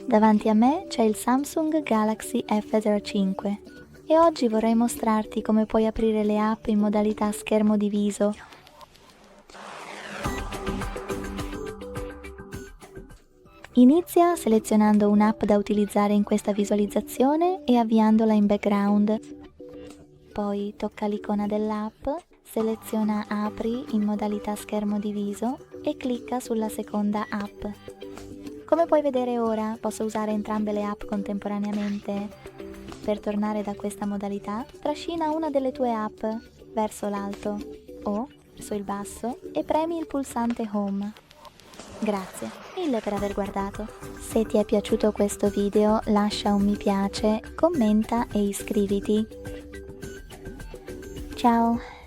Davanti a me c'è il Samsung Galaxy F05 e oggi vorrei mostrarti come puoi aprire le app in modalità schermo diviso. Inizia selezionando un'app da utilizzare in questa visualizzazione e avviandola in background. Poi tocca l'icona dell'app, seleziona Apri in modalità schermo diviso e clicca sulla seconda app. Come puoi vedere ora, posso usare entrambe le app contemporaneamente. Per tornare da questa modalità, trascina una delle tue app verso l'alto o verso il basso e premi il pulsante Home. Grazie mille per aver guardato. Se ti è piaciuto questo video, lascia un mi piace, commenta e iscriviti. Ciao!